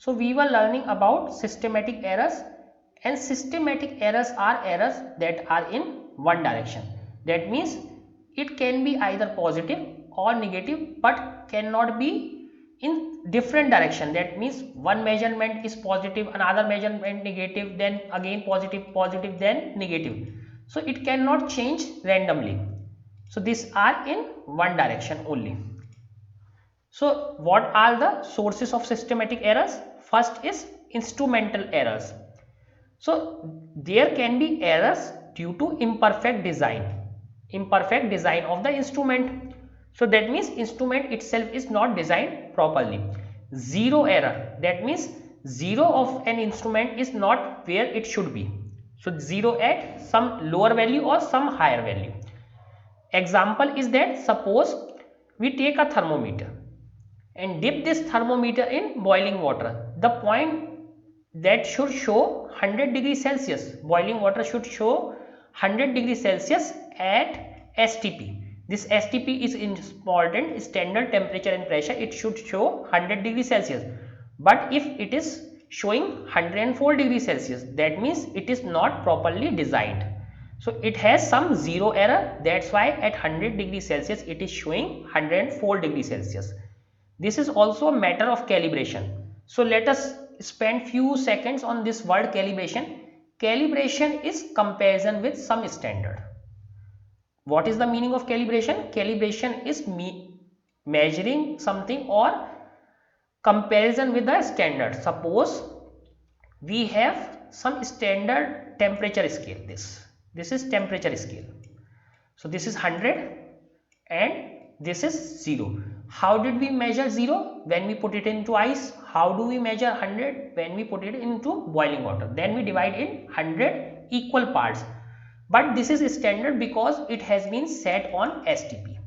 So we were learning about systematic errors, and systematic errors are errors that are in one direction. That means it can be either positive or negative but cannot be in different direction. That means one measurement is positive, another measurement negative, then again positive, positive, then negative. So it cannot change randomly. So these are in one direction only. So what are the sources of systematic errors? First is instrumental errors. So there can be errors due to imperfect design of the instrument. So that means instrument itself is not designed properly. Zero error, that means zero of an instrument is not where it should be. So zero at some lower value or some higher value. Example is that suppose we take a thermometer and dip this thermometer in boiling water. The point that should show 100 degrees Celsius, boiling water should show 100 degrees Celsius at STP. This STP is important, standard temperature and pressure. It should show 100 degrees Celsius. But if it is showing 104 degrees Celsius, that means it is not properly designed. So it has some zero error. That's why at 100 degrees Celsius it is showing 104 degrees Celsius. This is also a matter of calibration. So let us spend few seconds on this word calibration. Calibration is comparison with some standard. What is the meaning of calibration? Calibration is measuring something or comparison with the standard. Suppose we have some standard temperature scale. This is temperature scale. So this is 100 and this is 0. How did we measure 0? When we put it into ice. How do we measure 100? When we put it into boiling water. Then we divide in 100 equal parts. But this is standard because it has been set on STP.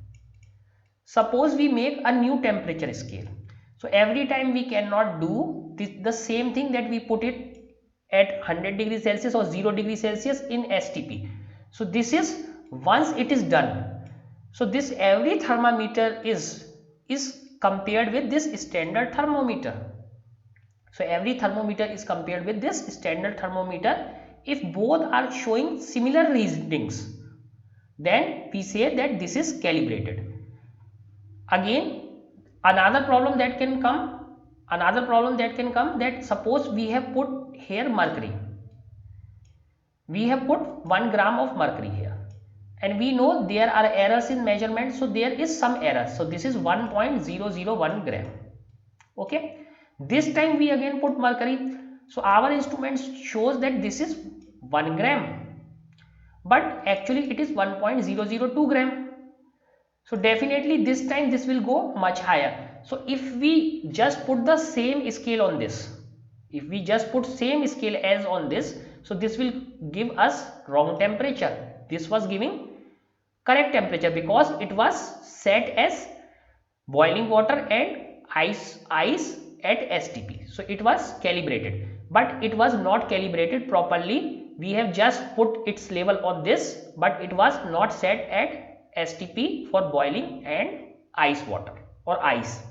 Suppose we make a new temperature scale. So every time we cannot do the same thing that we put it at 100 degrees Celsius or 0 degrees Celsius in STP. So this is once it is done. So this every thermometer is compared with this standard thermometer. So every thermometer is compared with this standard thermometer. If both are showing similar readings, then we say that this is calibrated. Again, another problem that can come that suppose we have put here mercury. We have put 1 gram of mercury here. And we know there are errors in measurement, so there is some error. So this is 1.001 gram. Okay, this time we again put mercury. So our instrument shows that this is 1 gram, but actually it is 1.002 gram. So definitely this time this will go much higher. So if we just put the same scale on this, if we just put same scale as on this, so this will give us wrong temperature. This was giving correct temperature because it was set as boiling water and ice at STP. So it was calibrated, but it was not calibrated properly. We have just put its level on this, but it was not set at STP for boiling and ice water or ice.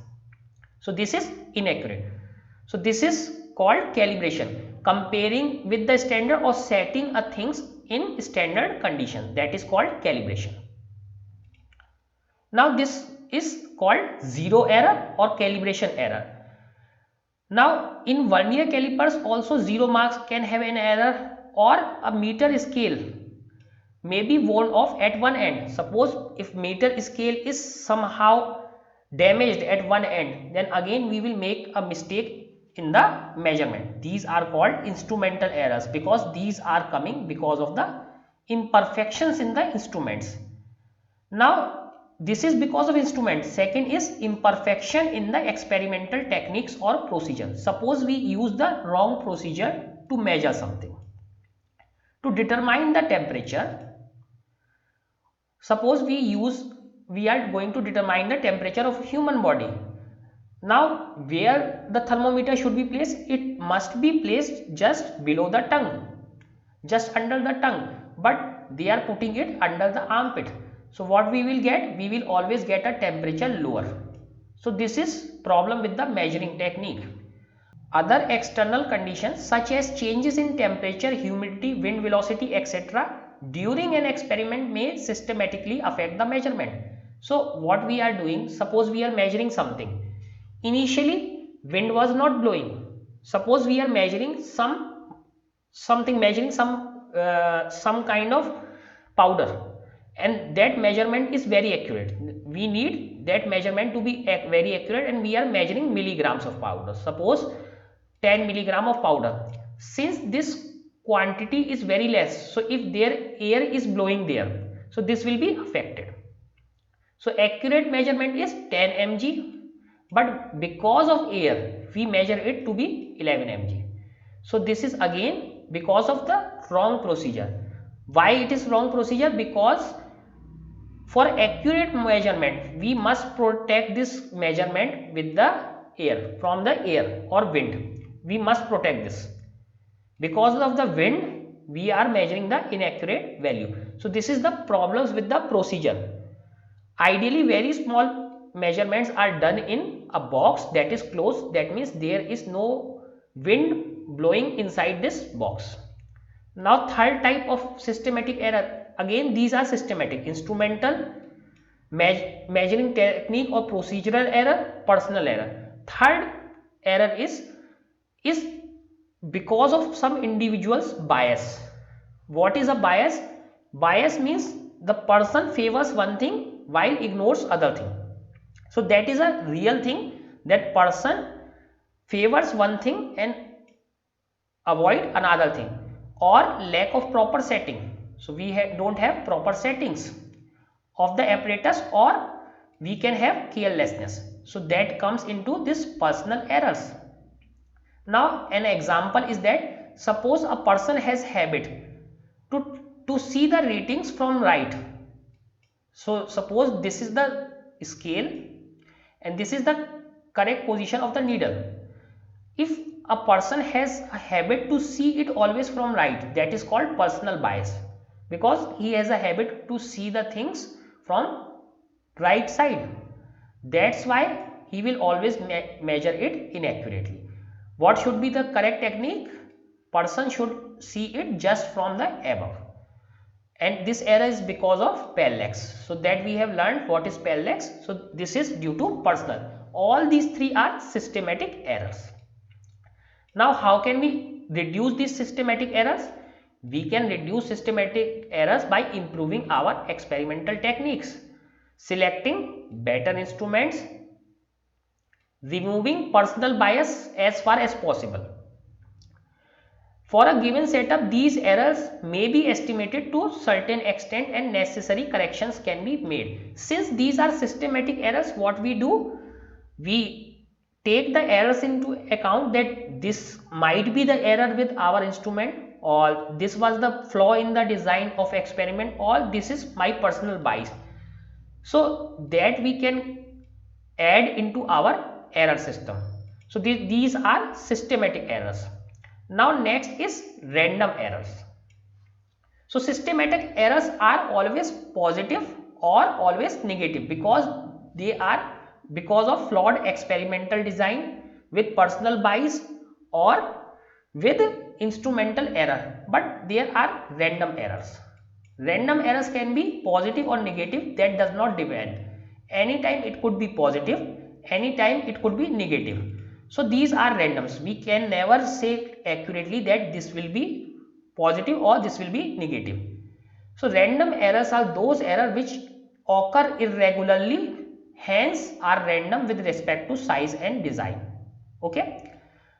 So this is inaccurate. So this is called calibration, comparing with the standard or setting a things in standard condition. That is called calibration. Now this is called zero error or calibration error. Now in vernier calipers also 0 marks can have an error, or a meter scale may be worn off at one end. Suppose if meter scale is somehow damaged at one end, then again we will make a mistake in the measurement. These are called instrumental errors because these are coming because of the imperfections in the instruments. Now this is because of instrument. Second is imperfection in the experimental techniques or procedure. Suppose we use the wrong procedure to measure something. To determine the temperature, suppose we are going to determine the temperature of human body. Now where the thermometer should be placed? It must be placed just below the tongue, just under the tongue, but they are putting it under the armpit. So what we will get? We will always get a temperature lower. So this is problem with the measuring technique. Other external conditions such as changes in temperature, humidity, wind velocity, etc. during an experiment may systematically affect the measurement. So what we are doing, suppose we are measuring something. Initially wind was not blowing. Suppose we are measuring some kind of powder, and that measurement is very accurate. We need that measurement to be very accurate, and we are measuring milligrams of powder. Suppose 10 milligram of powder. Since this quantity is very less, so if their air is blowing there, so this will be affected. So accurate measurement is 10 mg, but because of air we measure it to be 11 mg. So this is again because of the wrong procedure. Why it is wrong procedure? Because for accurate measurement we must protect this measurement with the air, from the air or wind. We must protect this. Because of the wind we are measuring the inaccurate value. So this is the problems with the procedure. Ideally very small measurements are done in a box that is closed. That means there is no wind blowing inside this box. Now third type of systematic error, again these are systematic: instrumental, measuring technique or procedural error, personal error. Third error is because of some individual's bias. What is a bias? Bias means the person favors one thing while ignores other thing. So that is a real thing, that person favors one thing and avoid another thing. Or lack of proper setting. So we don't have proper settings of the apparatus, or we can have carelessness. So that comes into this personal errors. Now an example is that suppose a person has habit to see the readings from right. So suppose this is the scale and this is the correct position of the needle. If a person has a habit to see it always from right, that is called personal bias, because he has a habit to see the things from right side. That's why he will always measure it inaccurately. What should be the correct technique? Person should see it just from the above. And this error is because of parallax. So that we have learned what is parallax. So this is due to personal. All these three are systematic errors. Now how can we reduce these systematic errors? We can reduce systematic errors by improving our experimental techniques, selecting better instruments, removing personal bias as far as possible. For a given setup, these errors may be estimated to a certain extent and necessary corrections can be made. Since these are systematic errors, what we do? We take the errors into account, that this might be the error with our instrument, or this was the flaw in the design of experiment, or this is my personal bias. So that we can add into our error system. So these are systematic errors. Now next is random errors. So systematic errors are always positive or always negative, because they are because of flawed experimental design, with personal bias, or with instrumental error. But there are random errors. Random errors can be positive or negative, that does not depend. Anytime it could be positive, anytime it could be negative. So these are randoms. We can never say accurately that this will be positive or this will be negative. So random errors are those errors which occur irregularly, hence are random with respect to size and design. Okay.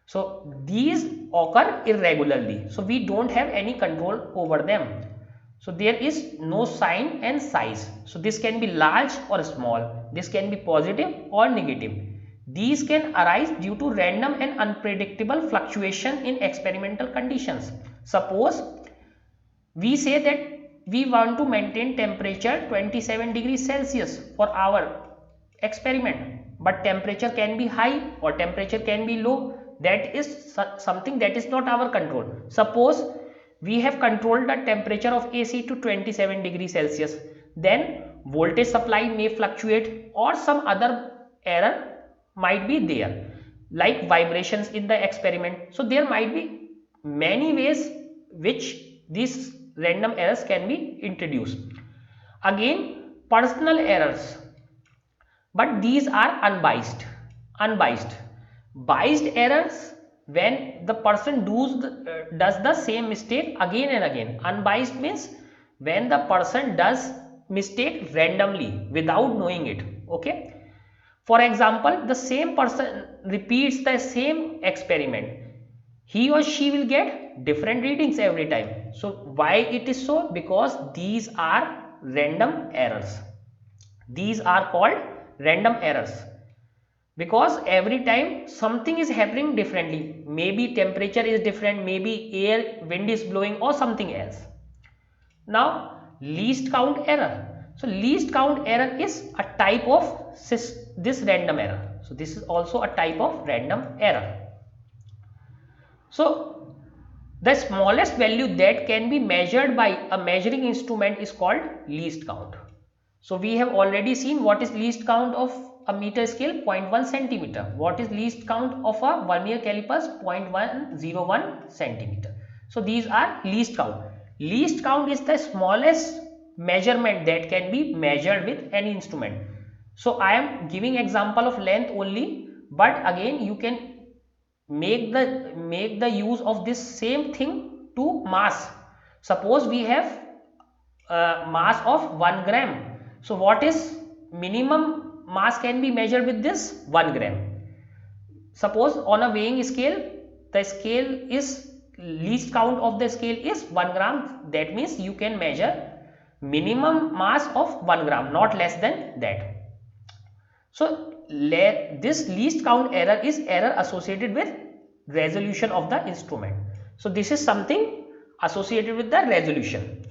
So these occur irregularly. So we don't have any control over them. So there is no sign and size. So this can be large or small. This can be positive or negative. These can arise due to random and unpredictable fluctuation in experimental conditions. Suppose we say that we want to maintain temperature 27 degrees Celsius for our experiment, but temperature can be high or temperature can be low. That is something that is not our control. Suppose we have controlled the temperature of AC to 27 degrees Celsius, then voltage supply may fluctuate or some other error might be there. like vibrations in the experiment. So there might be many ways which these random errors can be introduced. Again, personal errors, but these are unbiased. Biased errors, when the person does the same mistake again and again. Unbiased means when the person does mistake randomly without knowing it. Okay, for example, the same person repeats the same experiment, he or she will get different readings every time. So why it is so? Because these are random errors. These are called random errors, because every time something is happening differently. Maybe temperature is different, maybe wind is blowing, or something else. Now, least count error. So least count error is a type of this random error. So this is also a type of random error. So the smallest value that can be measured by a measuring instrument is called least count. So we have already seen what is least count of a meter scale, 0.1 centimeter. What is least count of a vernier calipers? 0.101 centimeter. So these are least count. Least count is the smallest measurement that can be measured with any instrument. So I am giving example of length only, but again you can make the use of this same thing to mass. Suppose we have mass of 1 gram. So what is minimum mass can be measured with this 1 gram. Suppose on a weighing scale, the scale is least count of the scale is 1 gram. That means you can measure minimum mass of 1 gram, not less than that. So this least count error is error associated with resolution of the instrument. So this is something associated with the resolution.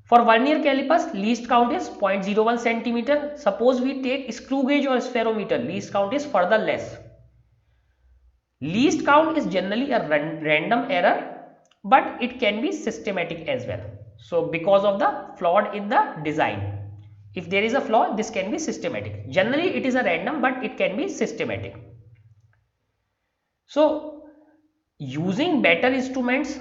For vernier calipers, least count is 0.01 centimeter. Suppose we take screw gauge or spherometer, least count is further less. Least count is generally a random error, but it can be systematic as well. So because of the flaw in the design, if there is a flaw, this can be systematic. Generally it is a random, but it can be systematic. So using better instruments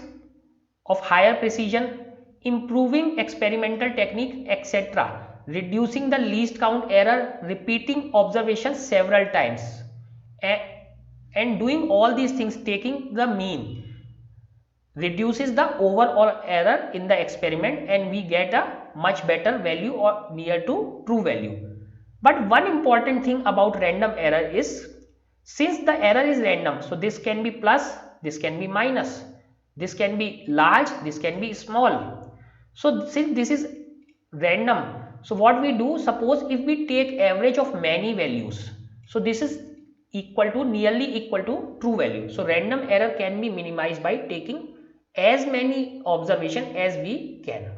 of higher precision, improving experimental technique, etc., reducing the least count error, repeating observations several times, and doing all these things, taking the mean, reduces the overall error in the experiment, and we get a much better value or near to true value. But one important thing about random error is, since the error is random, so this can be plus, this can be minus, this can be large, this can be small. So since this is random, so what we do, suppose if we take average of many values, so this is nearly equal to true value. So random error can be minimized by taking as many observations as we can.